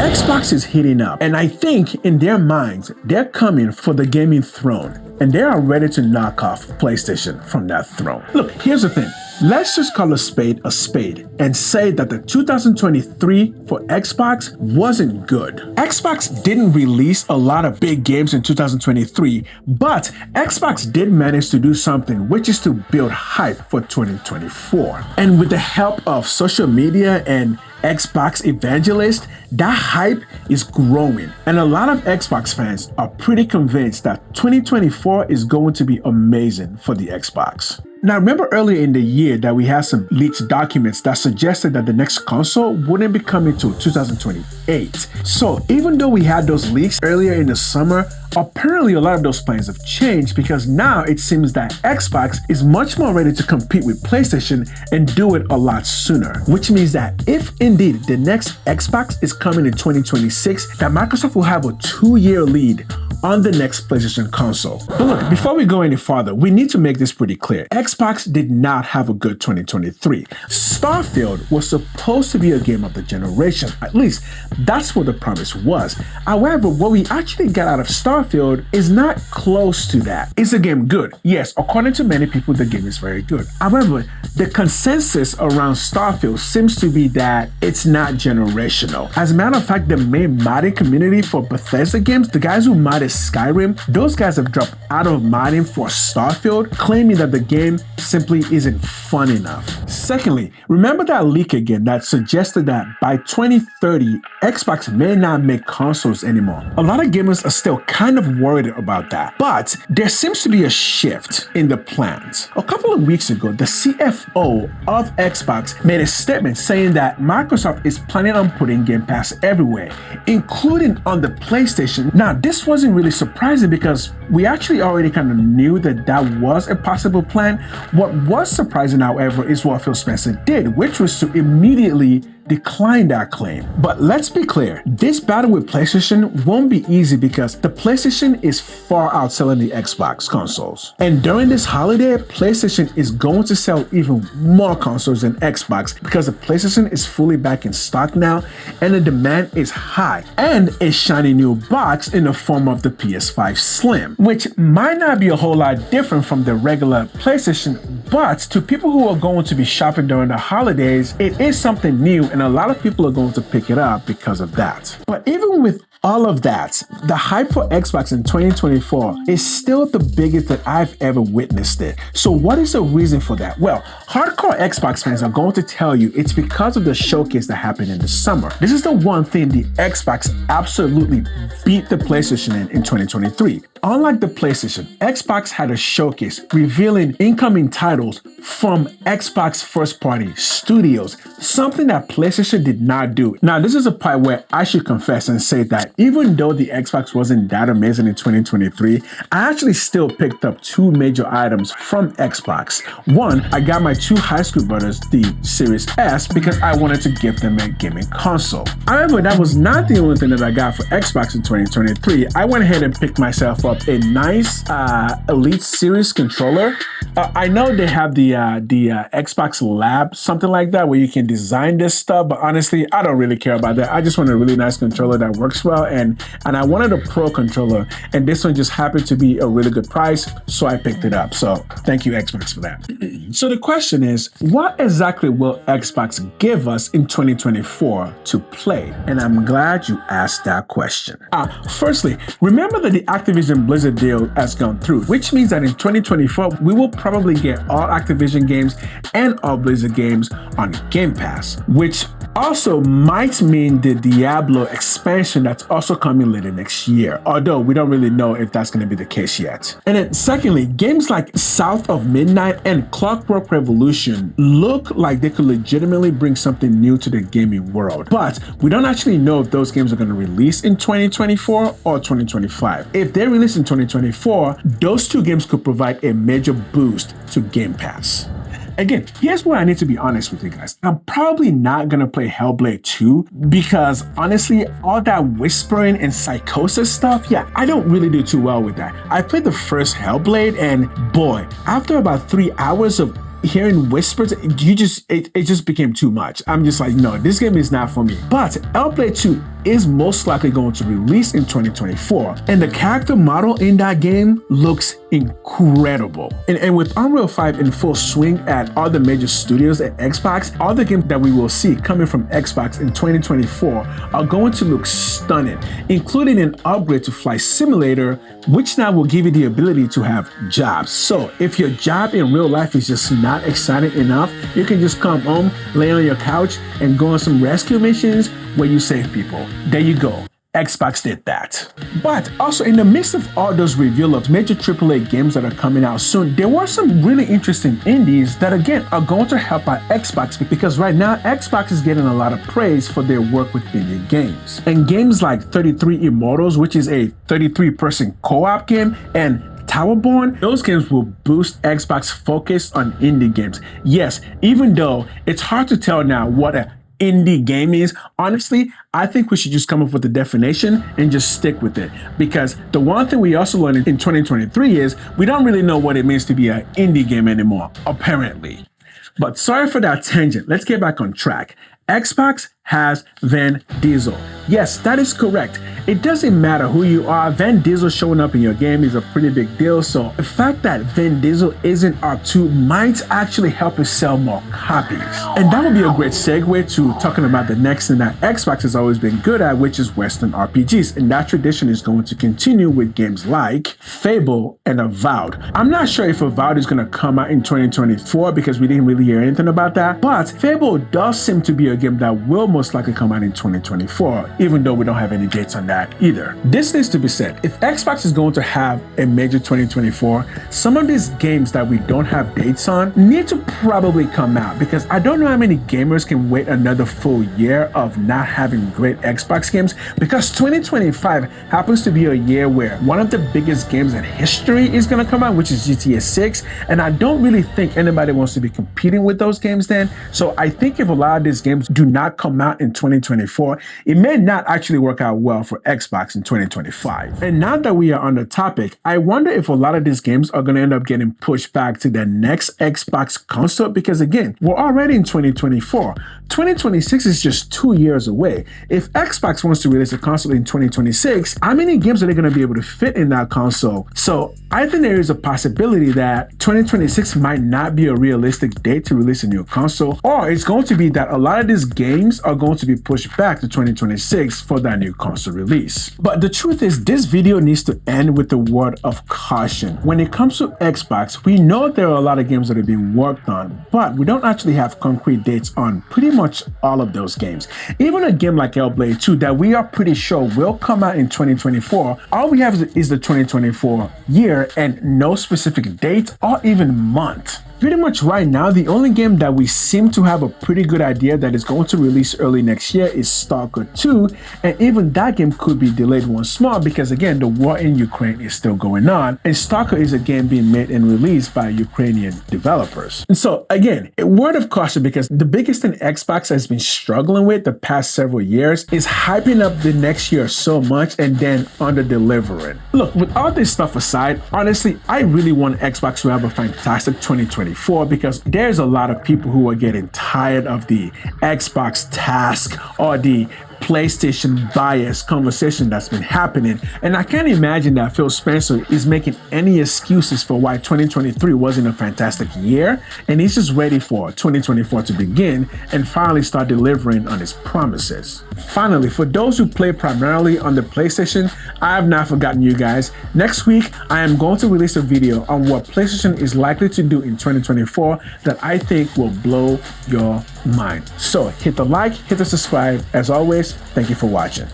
Xbox is heating up, and I think in their minds, they're coming for the gaming throne, and they are ready to knock off PlayStation from that throne. Look, here's the thing. Let's just call a spade and say that the 2023 for Xbox wasn't good. Xbox didn't release a lot of big games in 2023, but Xbox did manage to do something, which is to build hype for 2024. And with the help of social media and Xbox evangelists, that hype is growing. And a lot of Xbox fans are pretty convinced that 2024 is going to be amazing for the Xbox. Now, remember earlier in the year that we had some leaked documents that suggested that the next console wouldn't be coming till 2028. So even though we had those leaks earlier in the summer, apparently a lot of those plans have changed because now it seems that Xbox is much more ready to compete with PlayStation and do it a lot sooner. Which means that if indeed the next Xbox is coming in 2026, that Microsoft will have a 2-year lead on the next PlayStation console. But look, before we go any farther, we need to make this pretty clear. Xbox did not have a good 2023. Starfield was supposed to be a game of the generation. At least, that's what the promise was. However, what we actually got out of Starfield is not close to that. Is the game good? Yes, according to many people, the game is very good. However, the consensus around Starfield seems to be that it's not generational. As a matter of fact, the main modding community for Bethesda games, the guys who modded Skyrim, those guys have dropped out of modding for Starfield, claiming that the game simply isn't fun enough. Secondly, remember that leak again that suggested that by 2030, Xbox may not make consoles anymore. A lot of gamers are still kind of worried about that, but there seems to be a shift in the plans. A couple of weeks ago, the CFO of Xbox made a statement saying that Microsoft is planning on putting Game Pass everywhere, including on the PlayStation. Now, this wasn't really surprising because we actually already kind of knew that that was a possible plan. What was surprising, however, is what Phil Spencer did, which was to immediately decline that claim. But let's be clear, this battle with PlayStation won't be easy because the PlayStation is far outselling the Xbox consoles. And during this holiday, PlayStation is going to sell even more consoles than Xbox because the PlayStation is fully back in stock now and the demand is high, and a shiny new box in the form of the PS5 Slim, which might not be a whole lot different from the regular PlayStation, but to people who are going to be shopping during the holidays, it is something new and a lot of people are going to pick it up because of that. But even with all of that, the hype for Xbox in 2024 is still the biggest that I've ever witnessed it. So what is the reason for that? Well, hardcore Xbox fans are going to tell you it's because of the showcase that happened in the summer. This is the one thing the Xbox absolutely beat the PlayStation in 2023. Unlike the PlayStation, Xbox had a showcase revealing incoming titles from Xbox first-party studios, something that PlayStation did not do. Now, this is a part where I should confess and say that even though the Xbox wasn't that amazing in 2023, I actually still picked up 2 major items from Xbox. One, I got my 2 high school brothers the Series S because I wanted to give them a gaming console. However, that was not the only thing that I got for Xbox in 2023. I went ahead and picked myself up a nice Elite Series controller. I know they have the Xbox Lab, something like that, where you can design this stuff, but honestly, I don't really care about that. I just want a really nice controller that works well, and I wanted a Pro controller, and this one just happened to be a really good price, so I picked it up. So thank you, Xbox, for that. So the question is, what exactly will Xbox give us in 2024 to play? And I'm glad you asked that question. Firstly, remember that the Activision Blizzard deal has gone through, which means that in 2024, we will probably get all Activision games and all Blizzard games on Game Pass, which also might mean the Diablo expansion that's also coming later next year, although we don't really know if that's going to be the case yet. And then secondly, games like South of Midnight and Clockwork Revolution look like they could legitimately bring something new to the gaming world, but we don't actually know if those games are going to release in 2024 or 2025. If they release in 2024, those 2 games could provide a major boost to Game Pass. Again, here's where I need to be honest with you guys. I'm probably not gonna play HellBlade 2 because honestly, all that whispering and psychosis stuff, yeah, I don't really do too well with that. I played the first HellBlade and boy, after about 3 hours of hearing whispers, it just became too much. I'm just like, no, this game is not for me. But HellBlade 2 is most likely going to release in 2024. And the character model in that game looks incredible. And with Unreal 5 in full swing at all the major studios at Xbox, all the games that we will see coming from Xbox in 2024 are going to look stunning, including an upgrade to Flight Simulator, which now will give you the ability to have jobs. So if your job in real life is just not exciting enough, you can just come home, lay on your couch, and go on some rescue missions where you save people. There you go. Xbox did that. But also in the midst of all those reveal of major AAA games that are coming out soon, there were some really interesting indies that again are going to help out Xbox, because right now Xbox is getting a lot of praise for their work with indie games. And games like 33 Immortals, which is a 33-person co-op game, and Towerborn, those games will boost Xbox focus on indie games. Yes, even though it's hard to tell now what a indie game is, honestly, I think we should just come up with a definition and just stick with it. Because the one thing we also learned in 2023 is we don't really know what it means to be an indie game anymore, apparently. But sorry for that tangent. Let's get back on track. Xbox has Vin Diesel. Yes, that is correct. It doesn't matter who you are, Vin Diesel showing up in your game is a pretty big deal. So the fact that Vin Diesel isn't R2 might actually help us sell more copies. And that would be a great segue to talking about the next thing that Xbox has always been good at, which is Western RPGs. And that tradition is going to continue with games like Fable and Avowed. I'm not sure if Avowed is going to come out in 2024 because we didn't really hear anything about that. But Fable does seem to be a game that will most likely come out in 2024, even though we don't have any dates on that either. This needs to be said. If Xbox is going to have a major 2024, some of these games that we don't have dates on need to probably come out, because I don't know how many gamers can wait another full year of not having great Xbox games, because 2025 happens to be a year where one of the biggest games in history is going to come out, which is GTA 6, and I don't really think anybody wants to be competing with those games then. So I think if a lot of these games do not come out in 2024, it may not actually work out well for Xbox in 2025. And now that we are on the topic, I wonder if a lot of these games are going to end up getting pushed back to the next Xbox console, because again, we're already in 2024. 2026 is just 2 years away. If Xbox wants to release a console in 2026, how many games are they going to be able to fit in that console? So I think there is a possibility that 2026 might not be a realistic date to release a new console, or it's going to be that a lot of these games are going to be pushed back to 2026 for that new console release. But the truth is, this video needs to end with a word of caution. When it comes to Xbox, we know there are a lot of games that are being worked on, but we don't actually have concrete dates on pretty much all of those games. Even a game like HellBlade 2 that we are pretty sure will come out in 2024, all we have is the 2024 year and no specific date or even month. Pretty much right now, the only game that we seem to have a pretty good idea that is going to release early next year is Stalker 2, and even that game could be delayed once more because again, the war in Ukraine is still going on, and Stalker is a game being made and released by Ukrainian developers. And so again, a word of caution, because the biggest thing Xbox has been struggling with the past several years is hyping up the next year so much and then under-delivering. Look, with all this stuff aside, honestly, I really want Xbox to have a fantastic 2024 because there's a lot of people who are getting tired of the Xbox task or the PlayStation bias conversation that's been happening, and I can't imagine that Phil Spencer is making any excuses for why 2023 wasn't a fantastic year, and he's just ready for 2024 to begin and finally start delivering on his promises. Finally, for those who play primarily on the PlayStation, I have not forgotten you guys. Next week, I am going to release a video on what PlayStation is likely to do in 2024 that I think will blow your mind. So hit the like, hit the subscribe. As always, thank you for watching.